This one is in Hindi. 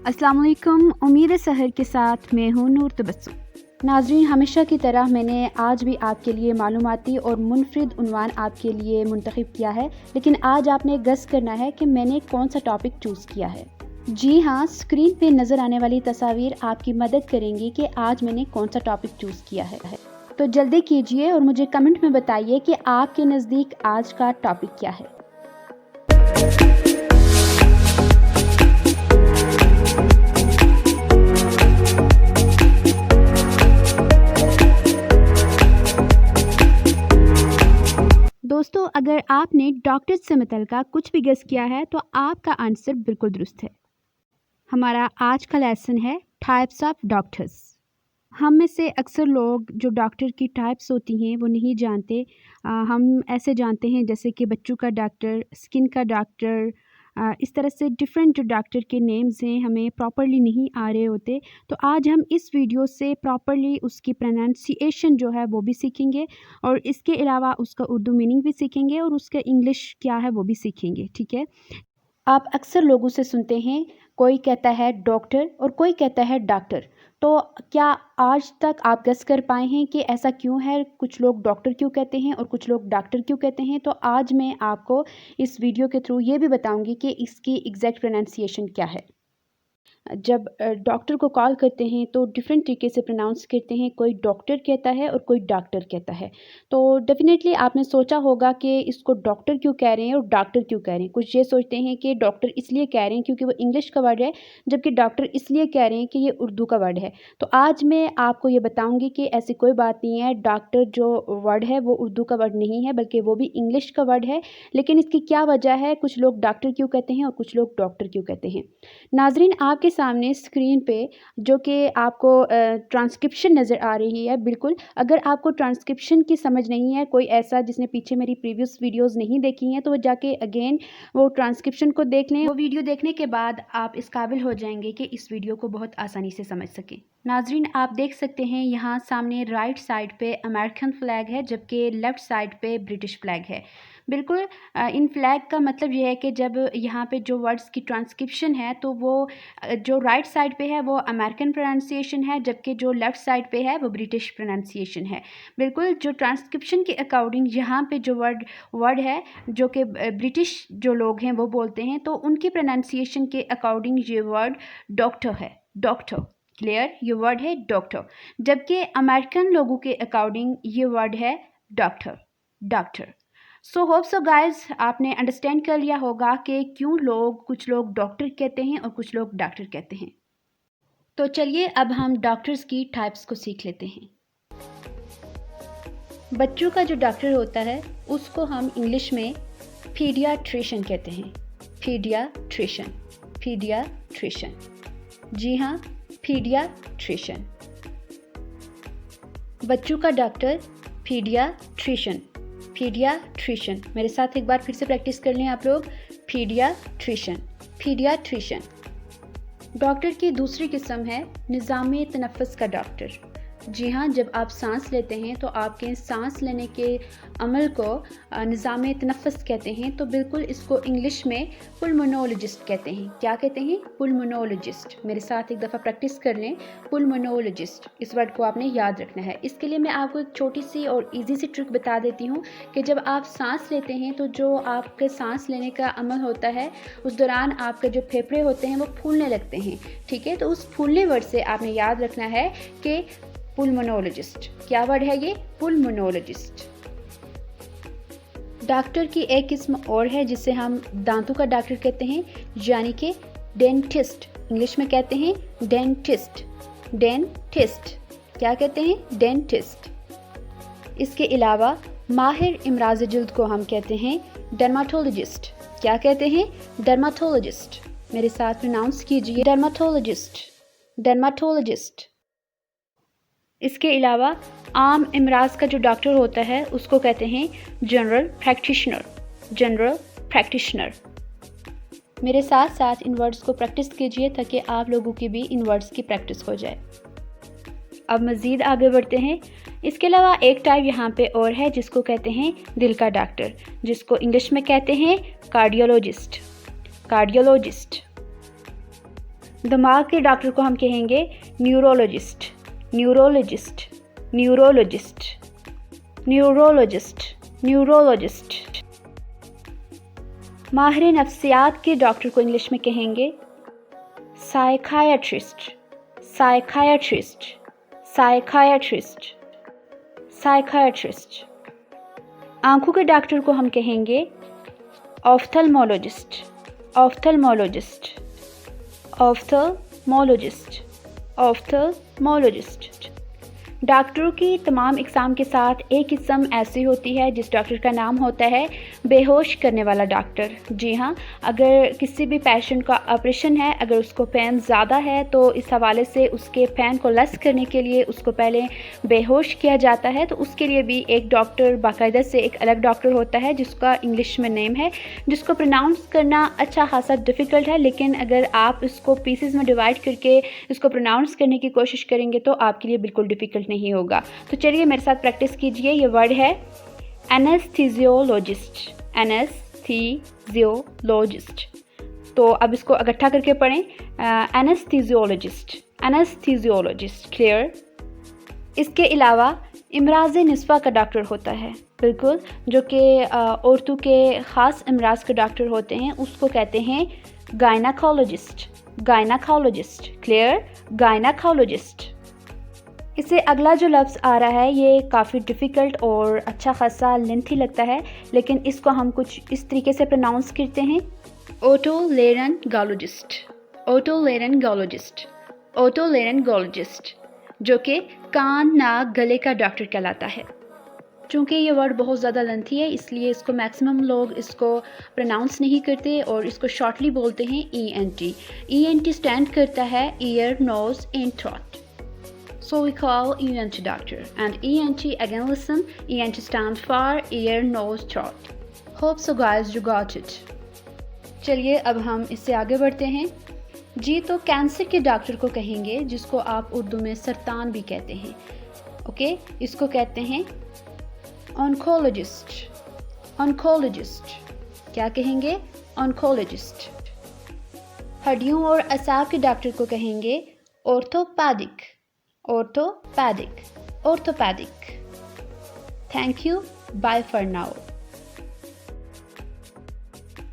अस्सलाम वालेकुम। उम्मीद है सहर के साथ मैं हूँ नूर तबस्सुम। नाज़रीन, हमेशा की तरह मैंने आज भी आपके लिए मालूमाती और मुनफरिद उन्वान आपके लिए मुंतखब किया है, लेकिन आज आपने गेस करना है कि मैंने कौन सा टॉपिक चूज़ किया है। जी हाँ, स्क्रीन पे नज़र आने वाली तस्वीर आपकी मदद करेंगी कि आज मैंने कौन सा टॉपिक चूज़ किया है। तो जल्दी कीजिए और मुझे कमेंट में बताइए कि आपके नज़दीक आज का टॉपिक क्या है। दोस्तों, अगर आपने डॉक्टर से मुतल्लिका कुछ भी गेस किया है तो आपका आंसर बिल्कुल दुरुस्त है। हमारा आज का लेसन है टाइप्स ऑफ डॉक्टर्स। हम में से अक्सर लोग जो डॉक्टर की टाइप्स होती हैं वो नहीं जानते। हम ऐसे जानते हैं जैसे कि बच्चों का डॉक्टर, स्किन का डॉक्टर, इस तरह से डिफरेंट जो डॉक्टर के नेम्स हैं हमें प्रॉपरली नहीं आ रहे होते। तो आज हम इस वीडियो से प्रॉपरली उसकी प्रोनाउंसिएशन जो है वो भी सीखेंगे और इसके अलावा उसका उर्दू मीनिंग भी सीखेंगे और उसका इंग्लिश क्या है वो भी सीखेंगे। ठीक है। आप अक्सर लोगों से सुनते हैं, कोई कहता है डॉक्टर और कोई कहता है डॉक्टर। तो क्या आज तक आप गेस कर पाए हैं कि ऐसा क्यों है, कुछ लोग डॉक्टर क्यों कहते हैं और कुछ लोग डॉक्टर क्यों कहते हैं? तो आज मैं आपको इस वीडियो के थ्रू ये भी बताऊंगी कि इसकी एग्जैक्ट प्रोनाउंसिएशन क्या है। जब डॉक्टर को कॉल करते हैं तो डिफरेंट तरीके से प्रोनाउंस करते हैं, कोई डॉक्टर कहता है और कोई डॉक्टर कहता है। तो डेफिनेटली आपने सोचा होगा कि इसको डॉक्टर क्यों कह रहे हैं और डॉक्टर क्यों कह रहे हैं। कुछ ये सोचते हैं कि डॉक्टर इसलिए कह रहे हैं क्योंकि वो इंग्लिश का वर्ड है, जबकि डॉक्टर इसलिए कह रहे हैं कि ये उर्दू का वर्ड है। तो आज मैं आपको ये बताऊँगी कि ऐसी कोई बात नहीं है, डॉक्टर जो वर्ड है वो उर्दू का वर्ड नहीं है बल्कि वो भी इंग्लिश का वर्ड है। लेकिन इसकी क्या वजह है, कुछ लोग डॉक्टर क्यों कहते हैं और कुछ लोग डॉक्टर क्यों कहते हैं। नाज़रीन, आपके सामने स्क्रीन पे जो कि आपको ट्रांसक्रिप्शन नज़र आ रही है, बिल्कुल अगर आपको ट्रांसक्रिप्शन की समझ नहीं है, कोई ऐसा जिसने पीछे मेरी प्रीवियस वीडियोस नहीं देखी हैं, तो वो जाके अगेन वो ट्रांसक्रिप्शन को देख लें। वो वीडियो देखने के बाद आप इस काबिल हो जाएंगे कि इस वीडियो को बहुत आसानी से समझ सकें। नाज़रीन, आप देख सकते हैं यहाँ सामने राइट साइड पे अमेरिकन फ़्लैग है, जबकि लेफ़्ट साइड पे ब्रिटिश फ़्लैग है। बिल्कुल इन फ्लैग का मतलब ये है कि जब यहाँ पे जो वर्ड्स की ट्रांसक्रिप्शन है तो वो जो राइट साइड पे है वो अमेरिकन प्रोनाउंसिएशन है, जबकि जो लेफ़्ट साइड पे है वो ब्रिटिश प्रोनाउंसिएशन है। बिल्कुल जो ट्रांसक्रिप्शन के अकॉर्डिंग यहाँ पे जो वर्ड है जो कि ब्रिटिश जो लोग हैं वो बोलते हैं, तो उनकी प्रोनाउंसिएशन के अकॉर्डिंग ये वर्ड डॉक्टर है। डॉक्टर, क्लियर, ये वर्ड है डॉक्टर। जबकि अमेरिकन लोगों के अकॉर्डिंग ये वर्ड है doctor. Doctor. So hope so guys, आपने अंडरस्टैंड कर लिया होगा कि क्यों कुछ लोग डॉक्टर कहते हैं और कुछ लोग डॉक्टर कहते हैं। तो चलिए अब हम डॉक्टर्स की टाइप्स को सीख लेते हैं। बच्चों का जो डॉक्टर होता है उसको हम इंग्लिश में पीडियाट्रिशियन कहते हैं। पीडियाट्रिशियन, पीडियाट्रिशियन, जी हाँ, पीडियाट्रिशियन। बच्चों का डॉक्टर पीडियाट्रिशियन, पीडियाट्रिशियन। मेरे साथ एक बार फिर से प्रैक्टिस कर लें आप लोग, पीडियाट्रिशियन, पीडियाट्रिशियन। डॉक्टर की दूसरी किस्म है निज़ामे तनफ़्फ़ुस का डॉक्टर। जी हाँ, जब आप सांस लेते हैं तो आपके सांस लेने के अमल को निज़ामे तनफ़्फ़ुस कहते हैं। तो बिल्कुल इसको इंग्लिश में पुल्मोनोलॉजिस्ट कहते हैं। क्या कहते हैं? पुल्मोनोलॉजिस्ट। मेरे साथ एक दफ़ा प्रैक्टिस कर लें, पुल्मोनोलॉजिस्ट। इस वर्ड को आपने याद रखना है। इसके लिए मैं आपको एक छोटी सी और ईजी सी ट्रिक बता देती हूँ कि जब आप सांस लेते हैं तो जो आपके सांस लेने का अमल होता है उस दौरान आपके जो फेफड़े होते हैं वो फूलने लगते हैं। ठीक है, तो उस फूलने वर्ड से आपने याद रखना है कि पुल्मोनोलॉजिस्ट। क्या वर्ड है ये? पुल्मोनोलॉजिस्ट। डॉक्टर की एक किस्म और है जिसे हम दांतों का डॉक्टर कहते हैं, यानी कि डेंटिस्ट। इंग्लिश में कहते हैं डेंटिस्ट। डेंटिस्ट, क्या कहते हैं? डेंटिस्ट। इसके अलावा माहिर इमराज़ जिल्द को हम कहते हैं डर्माटोलॉजिस्ट। क्या कहते हैं? डर्माटोलॉजिस्ट। मेरे साथ प्रोनाउंस कीजिए, डर्माटोलॉजिस्ट, डर्माटोलॉजिस्ट। इसके अलावा आम इमराज़ का जो डॉक्टर होता है उसको कहते हैं जनरल प्रैक्टिशनर, जनरल प्रैक्टिशनर। मेरे साथ साथ इन वर्ड्स को प्रैक्टिस कीजिए ताकि आप लोगों की भी इन वर्ड्स की प्रैक्टिस हो जाए। अब मज़ीद आगे बढ़ते हैं। इसके अलावा एक टाइप यहाँ पे और है जिसको कहते हैं दिल का डॉक्टर, जिसको इंग्लिश में कहते हैं कार्डियोलॉजिस्ट, कार्डियोलॉजिस्ट। दिमाग के डॉक्टर को हम कहेंगे neurologist, neurologist, neurologist, neurologist, neurologist. माहिर नफ्सियात के डॉक्टर को इंग्लिश में कहेंगे साइकायाट्रिस्ट, साइकायाट्रिस्ट, साइकायाट्रिस्ट, साइकायाट्रिस्ट। आंखों के डॉक्टर को हम कहेंगे ऑफ्थल्मोलॉजिस्ट, ऑफ्थल्मोलॉजिस्ट, ऑफ्थल्मोलॉजिस्ट, ऑफ्थल्मोलॉजिस्ट। डॉक्टरों की तमाम इकसाम के साथ एक किस्म ऐसी होती है जिस डॉक्टर का नाम होता है बेहोश करने वाला डॉक्टर। जी हाँ, अगर किसी भी पेशेंट का ऑपरेशन है, अगर उसको पेन ज़्यादा है तो इस हवाले से उसके पेन को लेस करने के लिए उसको पहले बेहोश किया जाता है। तो उसके लिए भी एक डॉक्टर बाकायदा से एक अलग डॉक्टर होता है जिसका इंग्लिश में नेम है, जिसको प्रोनाउंस करना अच्छा खासा डिफ़िकल्ट है, लेकिन अगर आप इसको पीसेस में डिवाइड करके इसको प्रोनाउंस करने की कोशिश करेंगे तो आपके लिए बिल्कुल डिफ़िकल्ट नहीं होगा। तो चलिए मेरे साथ प्रैक्टिस कीजिए। ये वर्ड है एनेस्थीसियोलॉजिस्ट, एनेस्थीसियोलॉजिस्ट। तो अब इसको इकट्ठा करके पढ़ें, एनेस्थीसियोलॉजिस्ट, एनेस्थीसियोलॉजिस्ट। क्लियर? इसके अलावा इमराज़ निस्वा का डॉक्टर होता है, बिल्कुल, जो कि औरतों के ख़ास इमराज़ के डॉक्टर होते हैं, उसको कहते हैं गायनाकोलॉजिस्ट, गायनाकोलॉजिस्ट। क्लियर? गायनाकोलॉजिस्ट। इससे अगला जो लफ्ज़ आ रहा है ये काफ़ी डिफ़िकल्ट और अच्छा खासा लेंथी लगता है, लेकिन इसको हम कुछ इस तरीके से प्रोनाउंस करते हैं, ओटोलेरिंगोलॉजिस्ट, ओटोलेरिंगोलॉजिस्ट, ओटोलेरिंगोलॉजिस्ट, जो कि कान नाक गले का डॉक्टर कहलाता है। चूँकि ये वर्ड बहुत ज़्यादा लेंथी है इसलिए इसको मैक्सिमम लोग इसको प्रोनाउंस नहीं करते और इसको शॉर्टली बोलते हैं ENT। ENT स्टैंड करता है ear, nose and throat. So we call ENT doctor, and ENT, again listen, ENT stands for ear, nose, throat. Hope so guys you got it. चलिए अब हम इससे आगे बढ़ते हैं। जी, तो कैंसर के डॉक्टर को कहेंगे जिसको आप उर्दू में सरतान भी कहते हैं। ओके, इसको कहते हैं ऑन्कोलॉजिस्ट, ऑन्कोलॉजिस्ट। क्या कहेंगे? ऑन्कोलॉजिस्ट। हड्डियों और असाब के डॉक्टर को कहेंगे orthopaedic, orthopedic, orthopedic. Thank you. Bye for now.